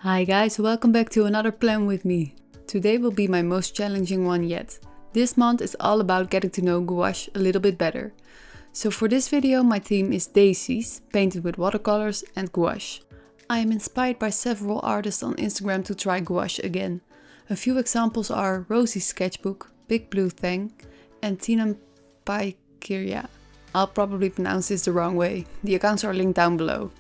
Hi guys, welcome back to another plan with me. Today will be my most challenging one yet. This month is all about getting to know gouache a little bit better. So for this video my theme is daisies, painted with watercolors and gouache. I am inspired by several artists on Instagram to try gouache again. A few examples are Rosie's Sketchbook, Big Blue Thing and Tinam Paikirja. I'll probably pronounce this the wrong way. The accounts are linked down below.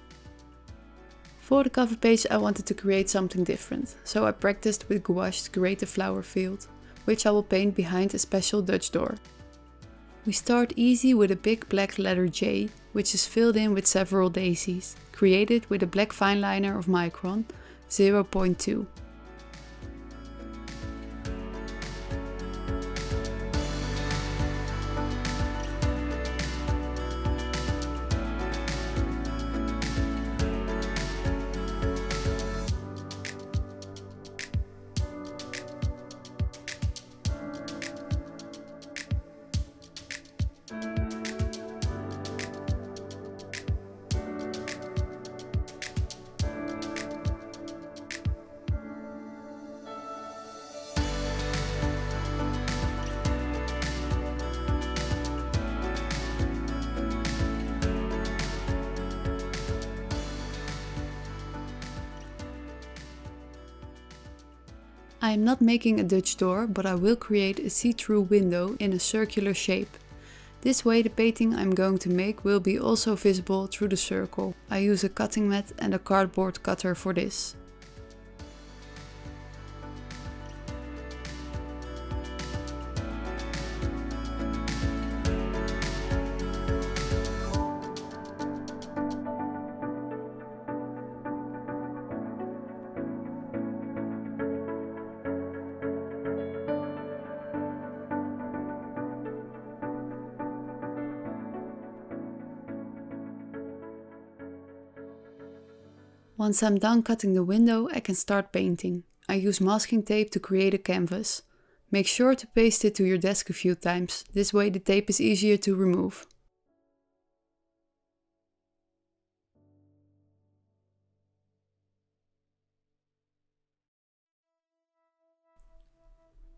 For the cover page I wanted to create something different, so I practiced with gouache to create the flower field, which I will paint behind a special Dutch door. We start easy with a big black letter J, which is filled in with several daisies, created with a black fineliner of Micron 0.2. I am not making a Dutch door, but I will create a see-through window in a circular shape. This way the painting I'm going to make will be also visible through the circle. I use a cutting mat and a cardboard cutter for this. Once I'm done cutting the window, I can start painting. I use masking tape to create a canvas. Make sure to paste it to your desk a few times, this way the tape is easier to remove.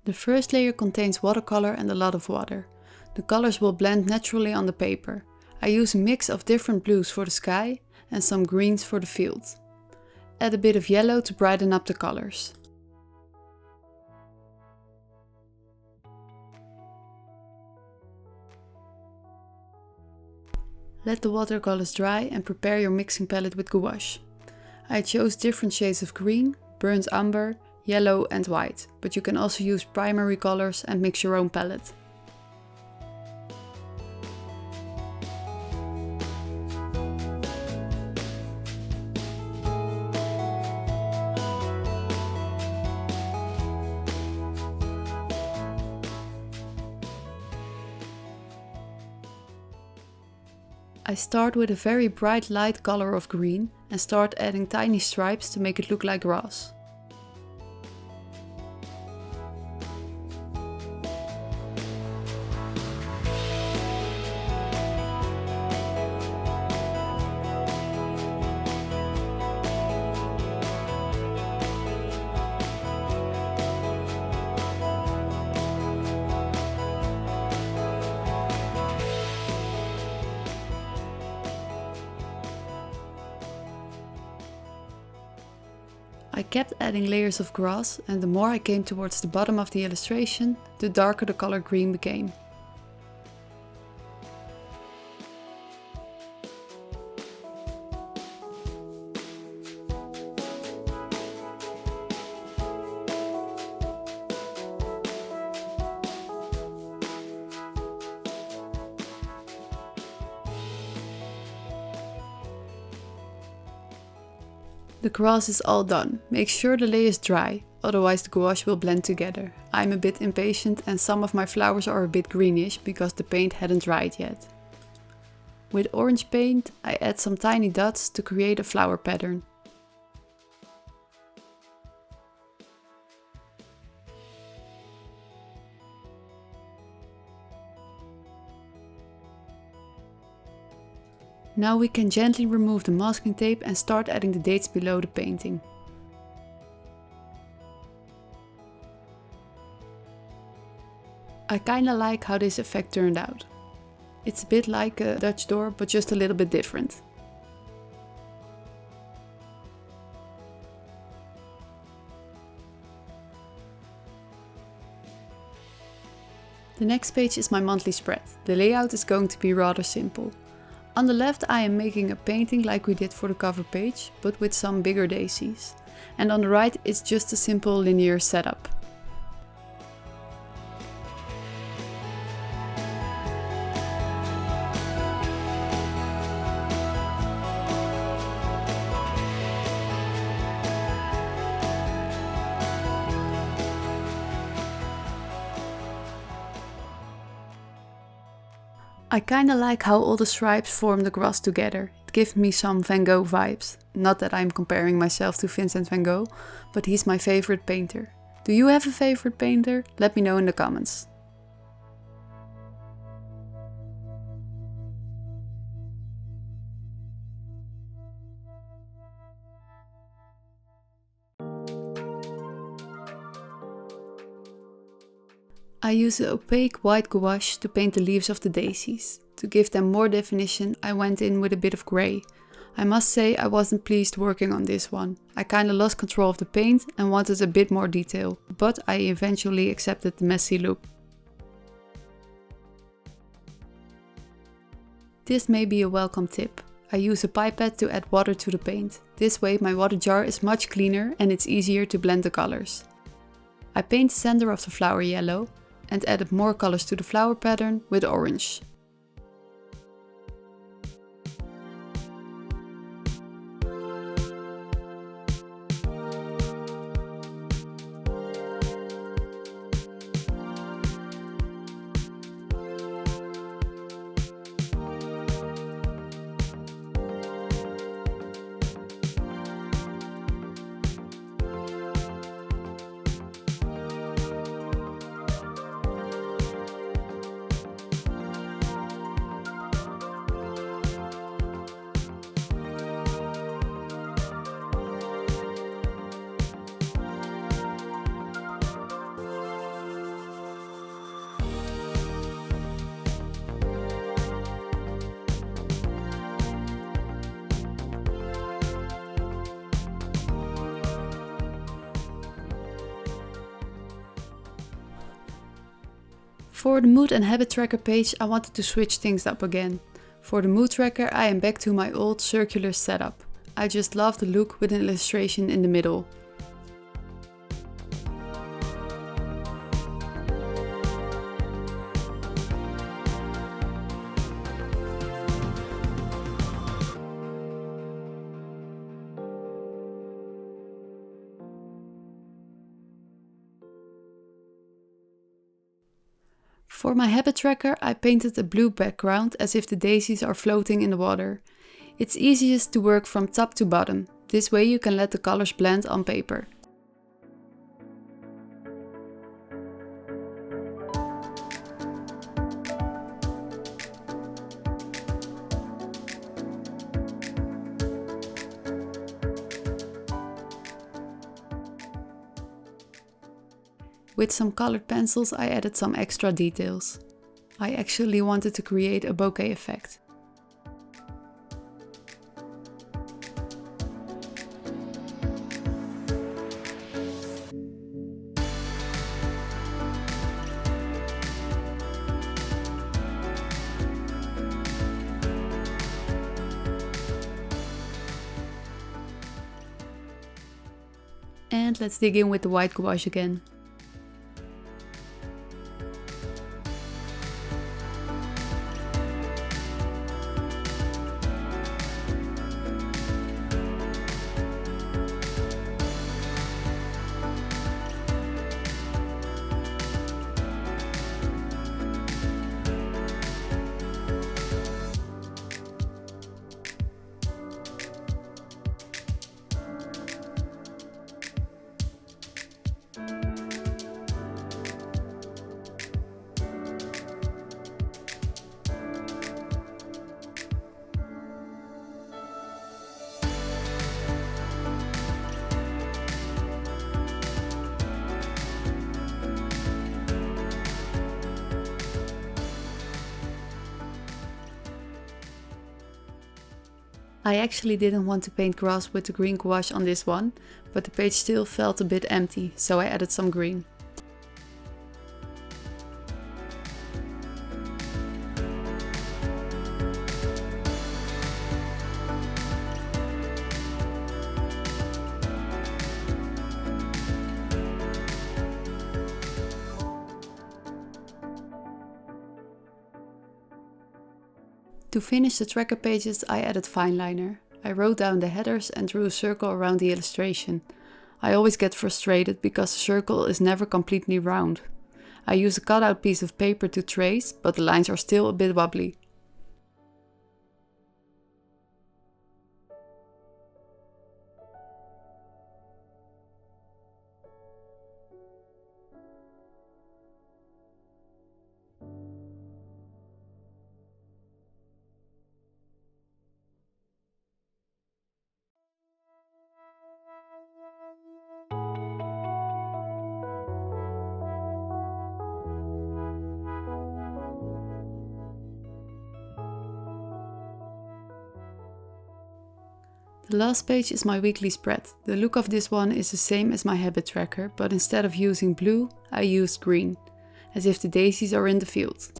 The first layer contains watercolor and a lot of water. The colors will blend naturally on the paper. I use a mix of different blues for the sky and some greens for the field. Add a bit of yellow to brighten up the colors. Let the watercolors dry and prepare your mixing palette with gouache. I chose different shades of green, burnt umber, yellow and white, but you can also use primary colors and mix your own palette. I start with a very bright light color of green and start adding tiny stripes to make it look like grass. I kept adding layers of grass, and the more I came towards the bottom of the illustration, the darker the color green became. The grass is all done. Make sure the layer is dry, otherwise the gouache will blend together. I'm a bit impatient and some of my flowers are a bit greenish because the paint hadn't dried yet. With orange paint I add some tiny dots to create a flower pattern. Now we can gently remove the masking tape and start adding the dates below the painting. I kinda like how this effect turned out. It's a bit like a Dutch door, but just a little bit different. The next page is my monthly spread. The layout is going to be rather simple. On the left I am making a painting like we did for the cover page, but with some bigger daisies. And on the right it's just a simple linear setup. I kinda like how all the stripes form the grass together. It gives me some Van Gogh vibes. Not that I'm comparing myself to Vincent van Gogh, but he's my favorite painter. Do you have a favorite painter? Let me know in the comments. I use an opaque white gouache to paint the leaves of the daisies. To give them more definition, I went in with a bit of grey. I must say I wasn't pleased working on this one. I kinda lost control of the paint and wanted a bit more detail, but I eventually accepted the messy look. This may be a welcome tip. I use a pipette to add water to the paint. This way my water jar is much cleaner and it's easier to blend the colors. I paint the center of the flower yellow and added more colors to the flower pattern with orange. For the mood and habit tracker page I wanted to switch things up again. For the mood tracker I am back to my old circular setup. I just love the look with an illustration in the middle. For my habit tracker I painted a blue background as if the daisies are floating in the water. It's easiest to work from top to bottom. This way you can let the colors blend on paper. With some colored pencils I added some extra details. I actually wanted to create a bokeh effect. And let's dig in with the white gouache again. I actually didn't want to paint grass with the green gouache on this one, but the page still felt a bit empty, so I added some green. To finish the tracker pages, I added fineliner. I wrote down the headers and drew a circle around the illustration. I always get frustrated because the circle is never completely round. I use a cutout piece of paper to trace, but the lines are still a bit wobbly. The last page is my weekly spread. The look of this one is the same as my habit tracker, but instead of using blue, I used green, as if the daisies are in the field.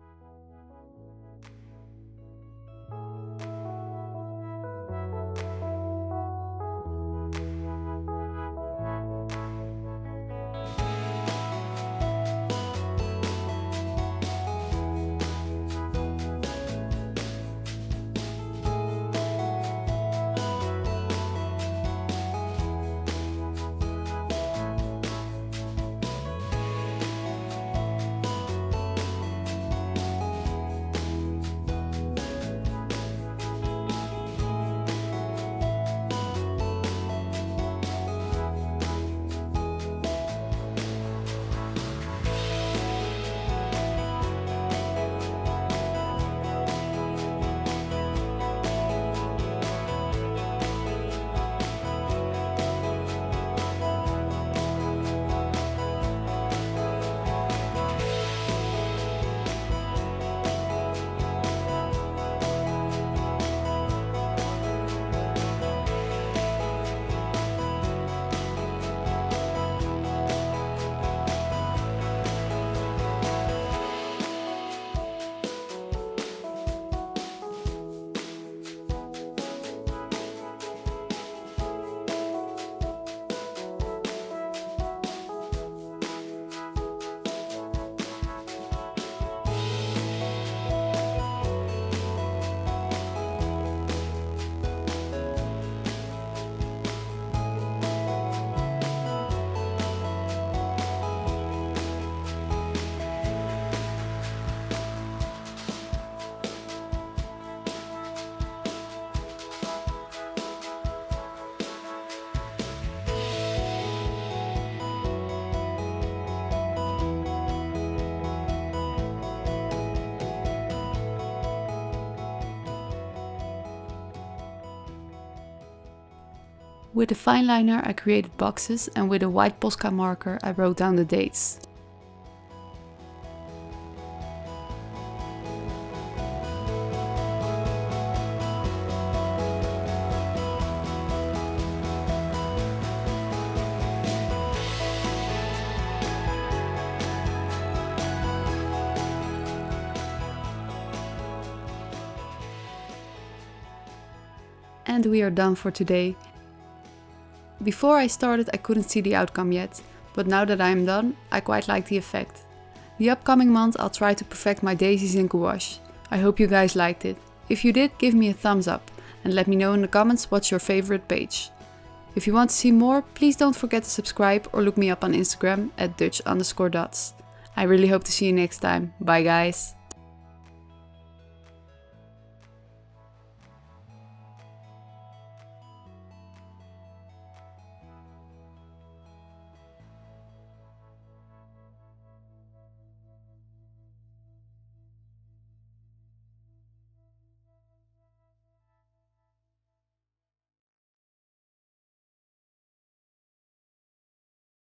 With a fineliner I created boxes, and with a white Posca marker I wrote down the dates. And we are done for today. Before I started I couldn't see the outcome yet, but now that I am done, I quite like the effect. The upcoming month I'll try to perfect my daisies in gouache. I hope you guys liked it. If you did, give me a thumbs up and let me know in the comments what's your favorite page. If you want to see more, please don't forget to subscribe or look me up on Instagram at Dutch_dots. I really hope to see you next time. Bye guys!